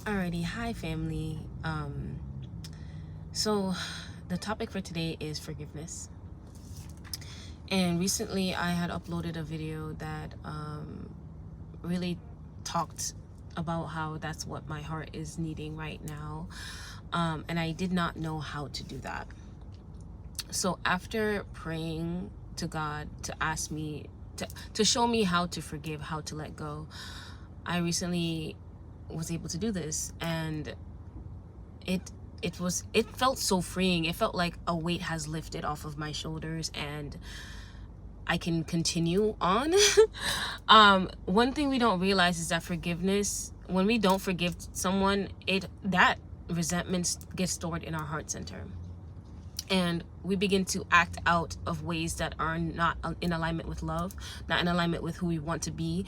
Alrighty, hi family. So the topic for today is forgiveness. And recently I had uploaded a video that really talked about how that's what my heart is needing right now. And I did not know how to do that. So after praying to God to ask me to show me how to forgive, how to let go, I recently was able to do this, and it it felt so freeing. It felt like a weight has lifted off of my shoulders and I can continue on. One thing we don't realize is that forgiveness, when we don't forgive someone, that resentment gets stored in our heart center, and we begin to act out of ways that are not in alignment with love, not in alignment with who we want to be,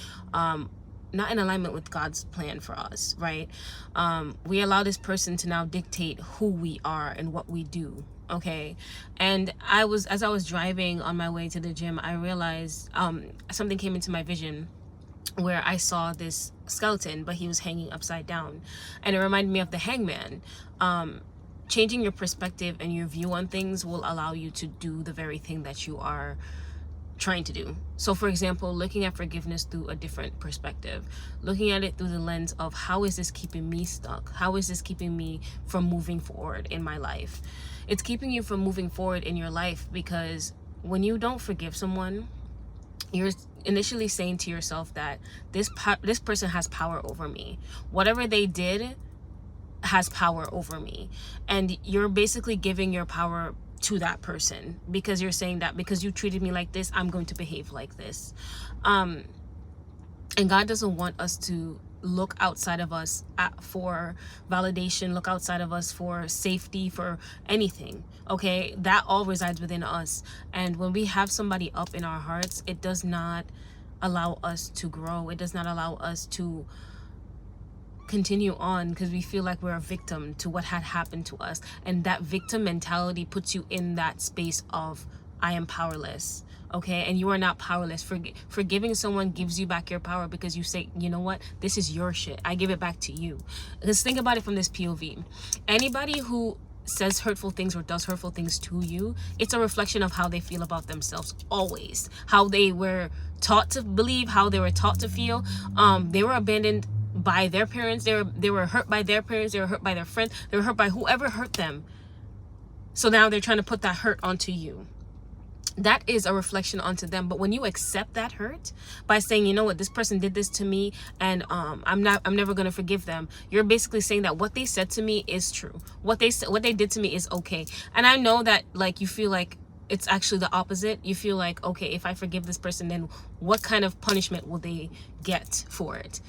not in alignment with God's plan for us, right? We allow this person to now dictate who we are and what we do. Okay. And as I was driving on my way to the gym, I realized something came into my vision where I saw this skeleton, but he was hanging upside down, and it reminded me of the hangman. Changing your perspective and your view on things will allow you to do the very thing that you are trying to do. So for example, looking at forgiveness through a different perspective, looking at it through the lens of how is this keeping me stuck? How is this keeping me from moving forward in my life? It's keeping you from moving forward in your life because when you don't forgive someone, you're initially saying to yourself that this person has power over me. Whatever they did has power over me, and you're basically giving your power to that person because you're saying that because you treated me like this, I'm going to behave like this. And God doesn't want us to look outside of us for validation, look outside of us for safety, for anything. Okay, that all resides within us. And when we have somebody up in our hearts, it does not allow us to grow. It does not allow us to continue on because we feel like we're a victim to what had happened to us, and that victim mentality puts you in that space of I am powerless. Okay, and you are not powerless. Forgiving someone gives you back your power because you say, you know what, this is your shit, I give it back to you. Let's think about it from this POV. Anybody who says hurtful things or does hurtful things to you, it's a reflection of how they feel about themselves. Always how they were taught to believe, how they were taught to feel. They were abandoned by their parents, they were hurt by their parents, they were hurt by their friends, they were hurt by whoever hurt them. So now they're trying to put that hurt onto you. That is a reflection onto them. But when you accept that hurt by saying, you know what, this person did this to me, and I'm never gonna forgive them, you're basically saying that what they said to me is true. What they did to me is okay. And I know that, like, you feel like it's actually the opposite. You feel like, okay, if I forgive this person, then what kind of punishment will they get for it?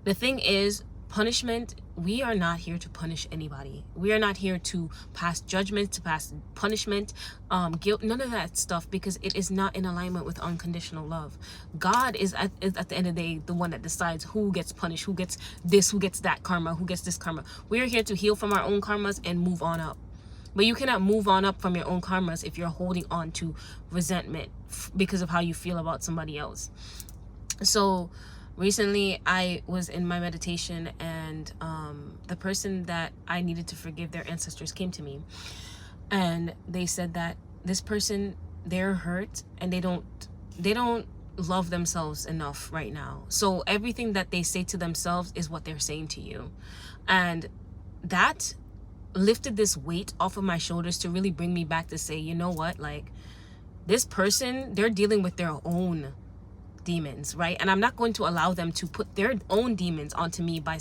The thing is, punishment, we are not here to punish anybody. We are not here to pass judgment, to pass punishment, guilt, none of that stuff, because it is not in alignment with unconditional love. God is at the end of the day the one that decides who gets punished, who gets this, who gets that karma, who gets this karma. We are here to heal from our own karmas and move on up. But you cannot move on up from your own karmas if you're holding on to resentment because of how you feel about somebody else. So recently I was in my meditation, and the person that I needed to forgive, their ancestors, came to me, and they said that this person, they're hurt and they don't love themselves enough right now. So everything that they say to themselves is what they're saying to you. And that lifted this weight off of my shoulders to really bring me back to say, you know what, like, this person, they're dealing with their own demons, right? And I'm not going to allow them to put their own demons onto me by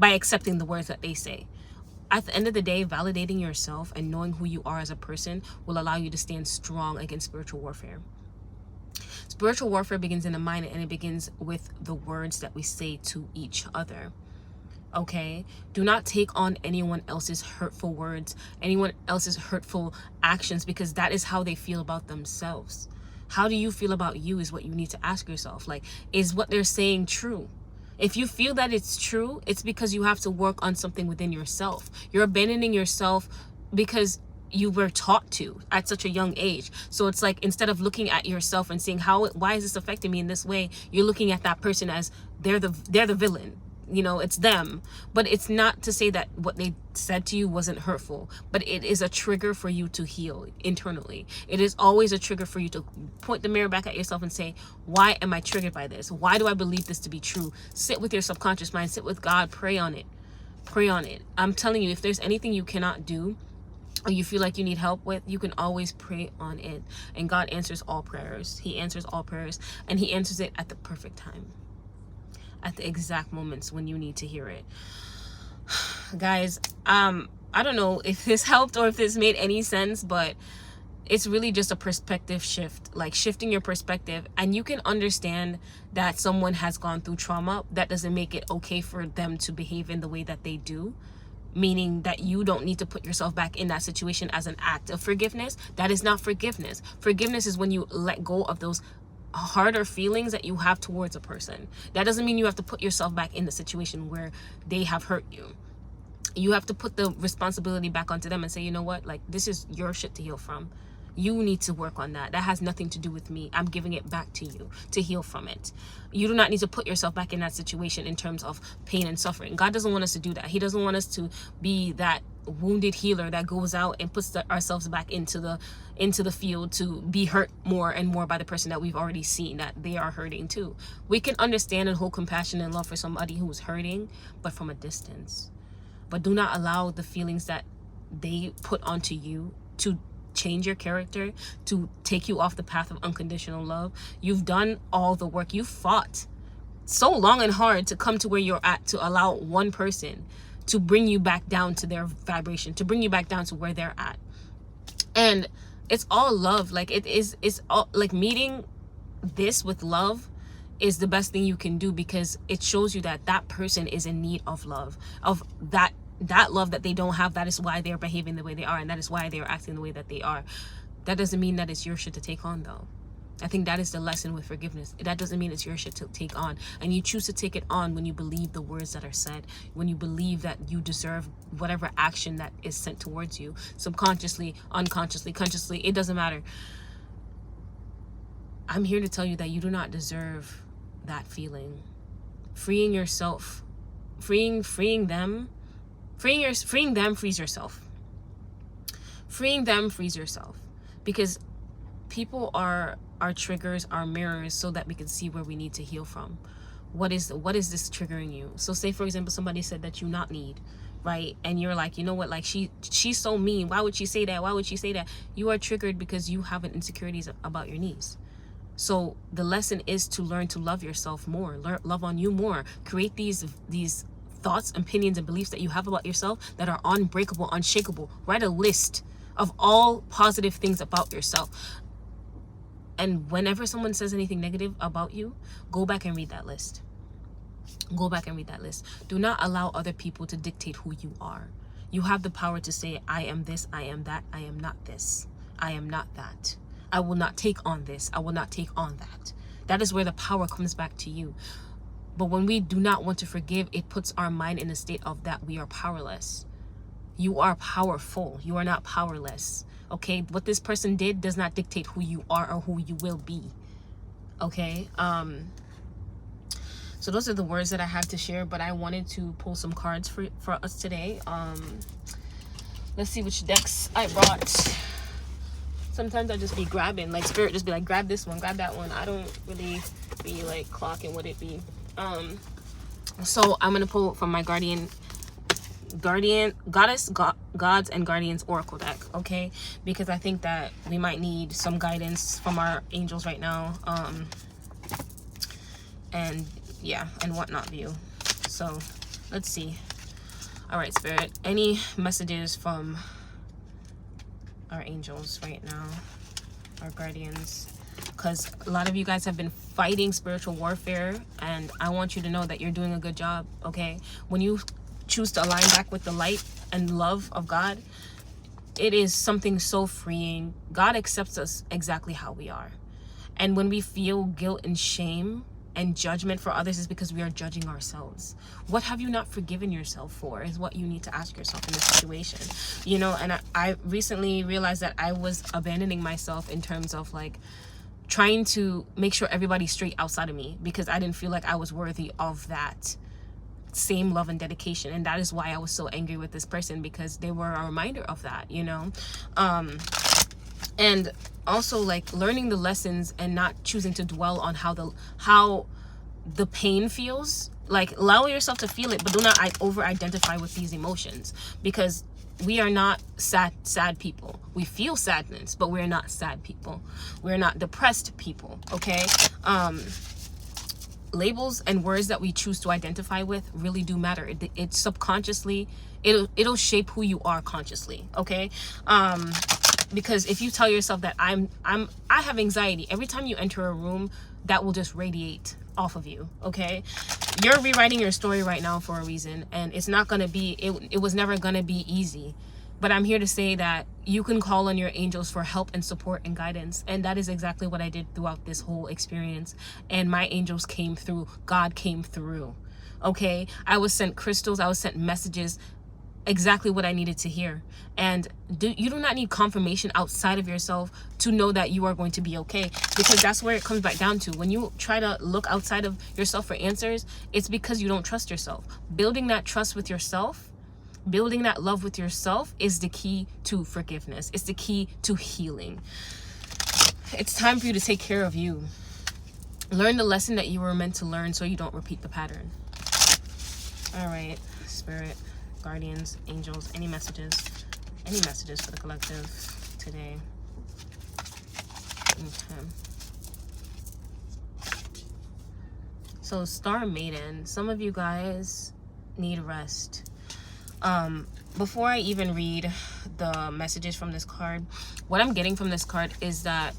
accepting the words that they say. At the end of the day, validating yourself and knowing who you are as a person will allow you to stand strong against spiritual warfare. Spiritual warfare begins in the mind, and it begins with the words that we say to each other. Okay, do not take on anyone else's hurtful words, anyone else's hurtful actions, because that is how they feel about themselves. How do you feel about you is what you need to ask yourself. Like, is what they're saying true? If you feel that it's true, it's because you have to work on something within yourself. You're abandoning yourself because you were taught to at such a young age. So it's like, instead of looking at yourself and saying, why is this affecting me in this way, you're looking at that person as they're the villain. you know, it's them. But it's not to say that what they said to you wasn't hurtful, but it is a trigger for you to heal internally. It is always a trigger for you to point the mirror back at yourself and say, why am I triggered by this? Why do I believe this to be true? Sit with your subconscious mind, sit with God, pray on it. Pray on it. I'm telling you, if there's anything you cannot do or you feel like you need help with, you can always pray on it. And God answers all prayers. He answers all prayers, and he answers it at the perfect time, at the exact moments when you need to hear it. Guys, I don't know if this helped or if this made any sense, but it's really just a perspective shift, like shifting your perspective. And you can understand that someone has gone through trauma. That doesn't make it okay for them to behave in the way that they do, meaning that you don't need to put yourself back in that situation as an act of forgiveness. That is not forgiveness. Forgiveness is when you let go of those harder feelings that you have towards a person. That doesn't mean you have to put yourself back in the situation where they have hurt you. You have to put the responsibility back onto them and say, you know what, like, this is your shit to heal from. You need to work on that. That has nothing to do with me. I'm giving it back to you to heal from it. You do not need to put yourself back in that situation in terms of pain and suffering. God doesn't want us to do that. He doesn't want us to be that wounded healer that goes out and puts ourselves back into the field to be hurt more and more by the person that we've already seen that they are hurting too. We can understand and hold compassion and love for somebody who is hurting, but from a distance. But do not allow the feelings that they put onto you to change your character, to take you off the path of unconditional love. You've done all the work. You fought so long and hard to come to where you're at, to allow one person to bring you back down to their vibration, to bring you back down to where they're at. And it's all love. Like, it's all like, meeting this with love is the best thing you can do, because it shows you that that person is in need of love, of that love that they don't have. That is why they're behaving the way they are, and that is why they're acting the way that they are. That doesn't mean that it's your shit to take on, though. I think that is the lesson with forgiveness. That doesn't mean it's your shit to take on, and you choose to take it on when you believe the words that are said, when you believe that you deserve whatever action that is sent towards you, subconsciously, unconsciously, consciously, it doesn't matter. I'm here to tell you that you do not deserve that feeling. Freeing yourself, freeing them frees yourself. Freeing them frees yourself, because people are our triggers, our mirrors, so that we can see where we need to heal from. What is this triggering you? So say, for example, somebody said that you not need, right? And you're like, you know what, like, she's so mean. Why would she say that? Why would she say that? You are triggered because you have insecurities about your needs. So the lesson is to learn to love yourself more, love on you more, create these thoughts, opinions, and beliefs that you have about yourself that are unbreakable, unshakable. Write a list of all positive things about yourself. And whenever someone says anything negative about you, go back and read that list. Go back and read that list. Do not allow other people to dictate who you are. You have the power to say, I am this, I am that, I am not this, I am not that. I will not take on this, I will not take on that. That is where the power comes back to you. But when we do not want to forgive, it puts our mind in a state of that we are powerless. You are powerful. You are not powerless. Okay? What this person did does not dictate who you are or who you will be. Okay? So those are the words that I had to share, but I wanted to pull some cards for us today. Let's see which decks I brought. Sometimes I just be grabbing, like, spirit just be like, grab this one, grab that one. I don't really be like clocking what it be. So I'm gonna pull from my goddess, gods and guardians oracle deck, okay? Because I think that we might need some guidance from our angels right now, and yeah, and whatnot view. So let's see. All right, spirit, any messages from our angels right now, our guardians? Because a lot of you guys have been fighting spiritual warfare, and I want you to know that you're doing a good job, okay? When you choose to align back with the light and love of God, it is something so freeing. God accepts us exactly how we are. And when we feel guilt and shame and judgment for others, is because we are judging ourselves. What have you not forgiven yourself for is what you need to ask yourself in this situation. You know, and I recently realized that I was abandoning myself in terms of like trying to make sure everybody's straight outside of me, because I didn't feel like I was worthy of that same love and dedication. And that is why I was so angry with this person, because they were a reminder of that, you know. And also like learning the lessons and not choosing to dwell on how the pain feels. Like allow yourself to feel it, but do not over identify with these emotions, because we are not sad people. We feel sadness, but we're not sad people. We're not depressed people, okay? Labels and words that we choose to identify with really do matter. It subconsciously, it'll shape who you are consciously, okay? Because if you tell yourself that I have anxiety, every time you enter a room, that will just radiate off of you, okay? You're rewriting your story right now for a reason, and it's not gonna be, it was never gonna be easy. But I'm here to say that you can call on your angels for help and support and guidance. And that is exactly what I did throughout this whole experience. And my angels came through. God came through, okay? I was sent crystals, I was sent messages, exactly what I needed to hear. And you do not need confirmation outside of yourself to know that you are going to be okay, because that's where it comes back down to. When you try to look outside of yourself for answers, it's because you don't trust yourself. Building that trust with yourself, building that love with yourself is the key to forgiveness. It's the key to healing. It's time for you to take care of you. Learn the lesson that you were meant to learn so you don't repeat the pattern. All right, Spirit, guardians, angels, any messages for the collective today? Okay. So Star Maiden, some of you guys need rest. Before I even read the messages from this card, what I'm getting from this card is that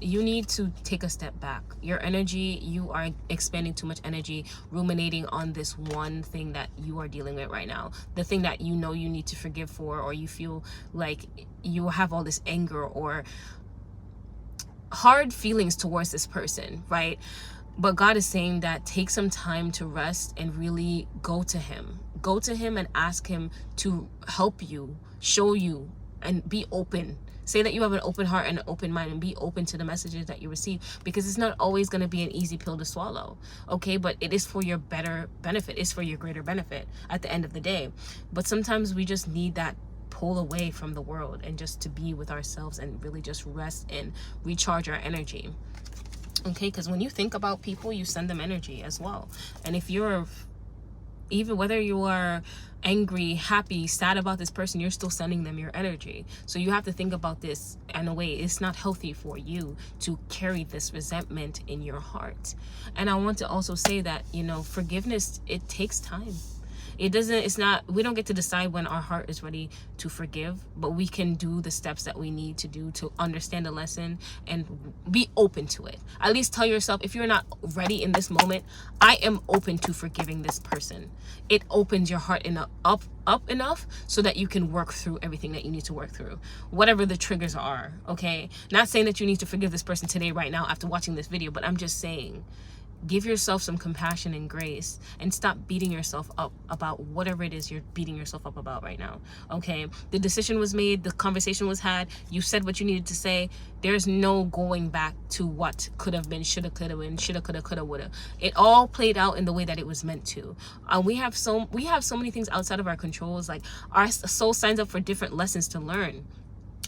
you need to take a step back. Your energy, you are expending too much energy ruminating on this one thing that you are dealing with right now, the thing that you know you need to forgive for, or you feel like you have all this anger or hard feelings towards this person, right? But God is saying that take some time to rest and really go to him and ask him to help you, show you, and be open. Say that you have an open heart and an open mind, and be open to the messages that you receive, because it's not always going to be an easy pill to swallow, okay? But it is for your better benefit. It's for your greater benefit at the end of the day. But sometimes we just need that pull away from the world and just to be with ourselves and really just rest and recharge our energy, okay? Because when you think about people, you send them energy as well. And if you're, even whether you are angry, happy, sad about this person, you're still sending them your energy. So you have to think about this in a way. It's not healthy for you to carry this resentment in your heart. And I want to also say that, you know, forgiveness, it takes time. We don't get to decide when our heart is ready to forgive, but we can do the steps that we need to do to understand the lesson and be open to it. At least tell yourself, if you're not ready in this moment, I am open to forgiving this person. It opens your heart up enough so that you can work through everything that you need to work through, whatever the triggers are, okay? Not saying that you need to forgive this person today, right now, after watching this video, but I'm just saying, give yourself some compassion and grace, and stop beating yourself up about whatever it is you're beating yourself up about right now, okay? The decision was made, the conversation was had, you said what you needed to say. There's no going back to what could have been, shoulda, coulda been, shoulda, coulda, woulda. It all played out in the way that it was meant to. We have so many things outside of our controls. Like, our soul signs up for different lessons to learn.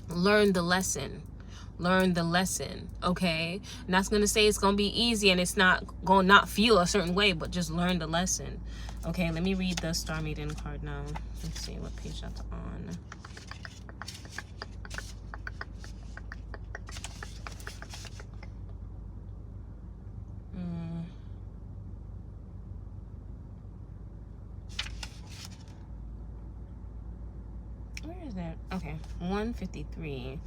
Learn the lesson, okay? And that's gonna say it's gonna be easy and it's not gonna not feel a certain way, but just learn the lesson, okay? Let me read the Star Maiden card now. Let's see what page that's on. Where is that? Okay, 153.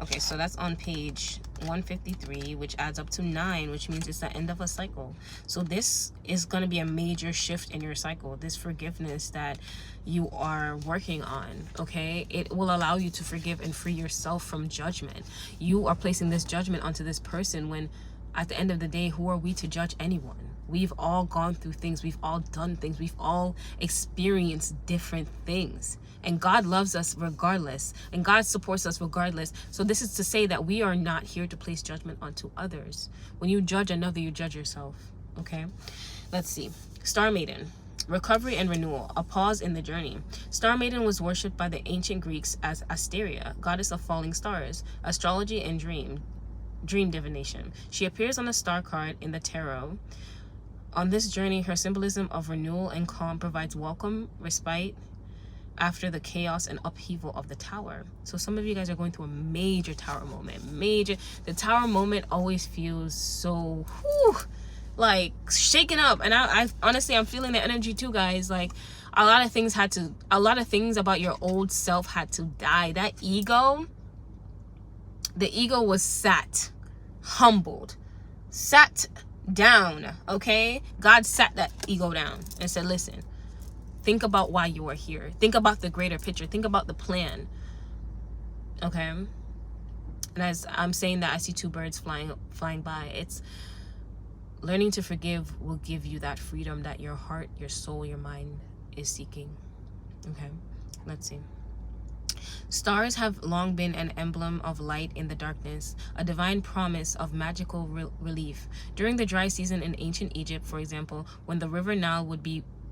Okay, so that's on page 153, which adds up to 9, which means it's the end of a cycle. So this is going to be a major shift in your cycle, this forgiveness that you are working on, okay? It will allow you to forgive and free yourself from judgment. You are placing this judgment onto this person when, at the end of the day, who are we to judge anyone? We've all gone through things. We've all done things. We've all experienced different things. And God loves us regardless. And God supports us regardless. So this is to say that we are not here to place judgment onto others. When you judge another, you judge yourself. Okay? Let's see. Star Maiden. recovery and renewal, a pause in the journey. Star Maiden was worshipped by the ancient Greeks as Asteria, goddess of falling stars, astrology, and dream divination. She appears on the star card in the tarot. On this journey, her symbolism of renewal and calm provides welcome, respite after the chaos and upheaval of the tower. So some of you guys are going through a major tower moment. The tower moment always feels so like shaken up, and I honestly, I'm feeling the energy too, guys. Like a lot of things about your old self had to die. That ego, the ego was humbled, sat down. Okay, God sat that ego down and said, listen, think about why you are here. Think about the greater picture. Think about the plan. Okay. And as I'm saying that, I see two birds flying by. It's learning to forgive will give you that freedom that your heart, your soul, your mind is seeking. Okay. Let's see. Stars have long been an emblem of light in the darkness, a divine promise of magical relief. During the dry season in ancient Egypt, for example, when the river Nile would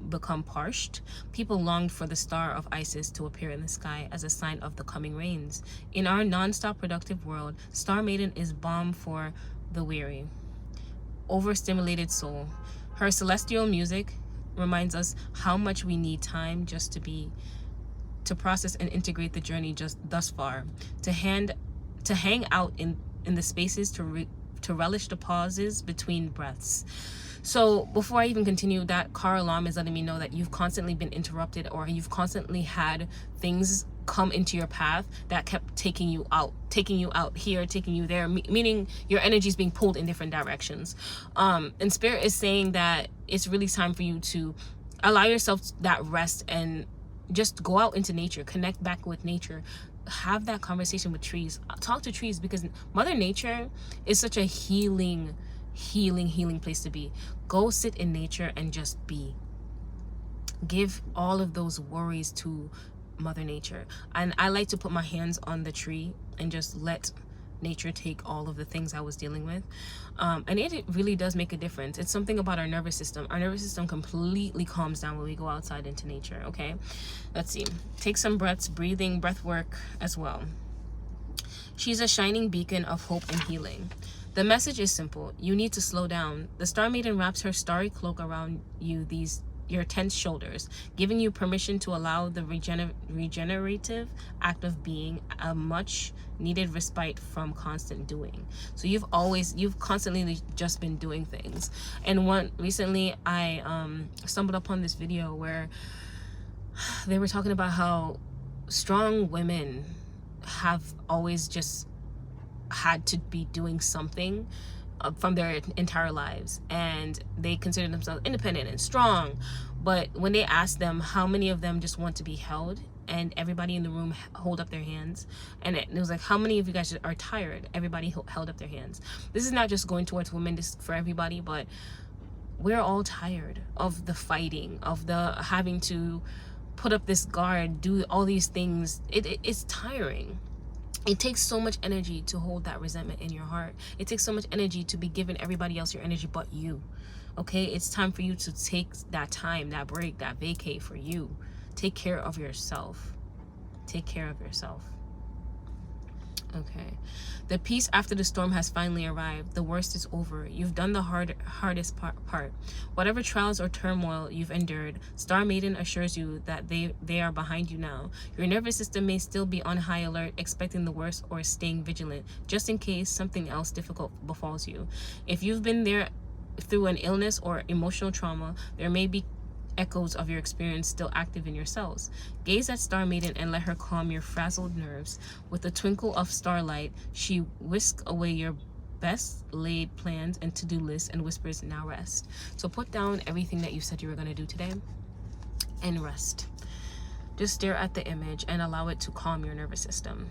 become parched, people longed for the star of Isis to appear in the sky as a sign of the coming rains. In our non-stop productive world, Star Maiden is balm for the weary, overstimulated soul. Her celestial music reminds us how much we need time just to process and integrate the journey just thus far, to hang out in the spaces, to relish the pauses between breaths. So before I even continue, that car alarm is letting me know that you've constantly been interrupted, or you've constantly had things come into your path that kept taking you out here, taking you there, meaning your energy is being pulled in different directions. And Spirit is saying that it's really time for you to allow yourself that rest and just go out into nature, connect back with nature, have that conversation with trees, talk to trees, because Mother Nature is such a healing place to be. Go sit in nature and just be. Give all of those worries to Mother Nature. And I like to put my hands on the tree and just let nature take all of the things I was dealing with. And it really does make a difference. It's something about our nervous system. Our nervous system completely calms down when we go outside into nature. Okay, let's see. Take some breaths, breath work as well. She's a shining beacon of hope and healing. The message is simple. You need to slow down. The Star Maiden wraps her starry cloak around your tense shoulders, giving you permission to allow the regenerative act of being, a much needed respite from constant doing. So you've constantly just been doing things. And recently I stumbled upon this video where they were talking about how strong women have always just had to be doing something from their entire lives, and they consider themselves independent and strong. But when they ask them, how many of them just want to be held, and everybody in the room hold up their hands, and it was like, how many of you guys are tired? Everybody held up their hands. This is not just going towards women, this is for everybody, but we're all tired of the fighting, of the having to put up this guard, do all these things. It's tiring. It takes so much energy to hold that resentment in your heart. It takes so much energy to be giving everybody else your energy but you. Okay, it's time for you to take that time, that break, that vacay for you. Take care of yourself. Take care of yourself. Okay. The peace after the storm has finally arrived. The worst is over. You've done the hardest part. Whatever trials or turmoil you've endured, Star Maiden assures you that they are behind you now. Your nervous system may still be on high alert, expecting the worst or staying vigilant, just in case something else difficult befalls you. If you've been there through an illness or emotional trauma, there may be echoes of your experience still active in your cells. Gaze at Star Maiden and let her calm your frazzled nerves. With a twinkle of starlight, she whisks away your best laid plans and to-do lists and whispers, now rest. So put down everything that you said you were going to do today and rest. Just stare at the image and allow it to calm your nervous system.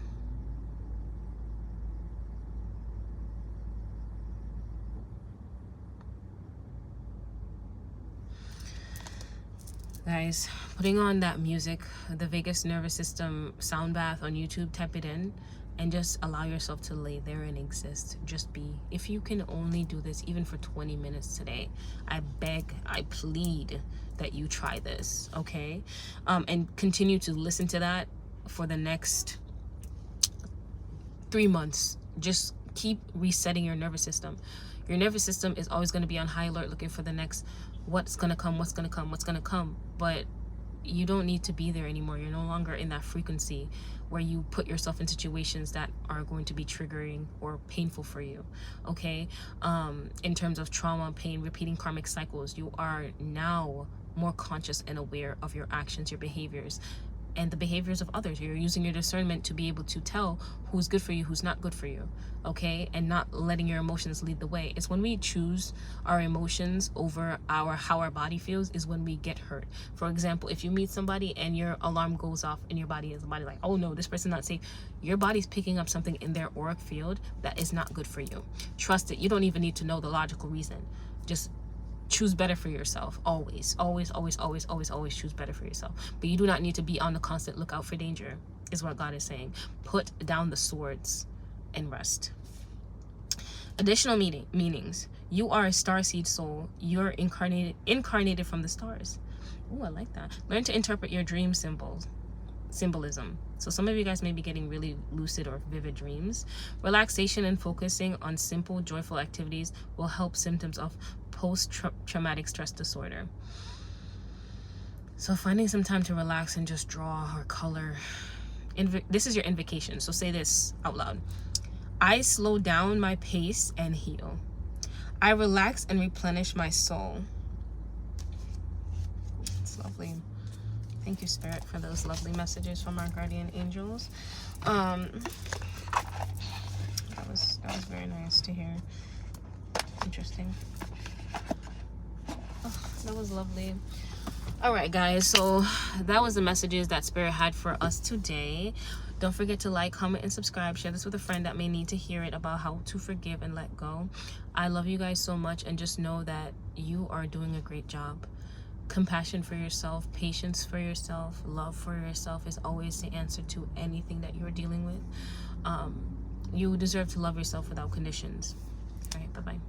Guys, putting on that music, the vagus nervous system sound bath on YouTube, type it in. and just allow yourself to lay there and exist. Just be. If you can only do this even for 20 minutes today, I beg, I plead that you try this, okay? And continue to listen to that for the next 3 months. Just keep resetting your nervous system. Your nervous system is always going to be on high alert, looking for the next what's going to come, what's going to come, what's going to come. But you don't need to be there anymore. You're no longer in that frequency where you put yourself in situations that are going to be triggering or painful for you, okay? In terms of trauma, pain, repeating karmic cycles, you are now more conscious and aware of your actions, your behaviors, and the behaviors of others. You're using your discernment to be able to tell who's good for you, who's not good for you, okay? And not letting your emotions lead the way. It's when we choose our emotions over how our body feels is when we get hurt. For example, if you meet somebody and your alarm goes off in your body, is the body like, oh no, this person's not safe. Your body's picking up something in their auric field that is not good for you. Trust it. You don't even need to know the logical reason. Just choose better for yourself. Always choose better for yourself. But you do not need to be on the constant lookout for danger, is what God is saying. Put down the swords and rest. Additional meanings. You are a starseed soul. You're incarnated from the stars. Oh, I like that. Learn to interpret your dream symbolism. So some of you guys may be getting really lucid or vivid dreams. Relaxation and focusing on simple, joyful activities will help symptoms of post-traumatic stress disorder. So finding some time to relax and just draw or color. This is your invocation. So say this out loud. I slow down my pace and heal. I relax and replenish my soul. It's lovely. Thank you, Spirit, for those lovely messages from our guardian angels. That was very nice to hear. Interesting. Oh, that was lovely. All right, guys, so that was the messages that Spirit had for us today. Don't forget to like, comment, and subscribe. Share this with a friend that may need to hear it about how to forgive and let go. I love you guys so much, and just know that you are doing a great job. Compassion for yourself, patience for yourself, love for yourself is always the answer to anything that you're dealing with. You deserve to love yourself without conditions. All right, bye-bye.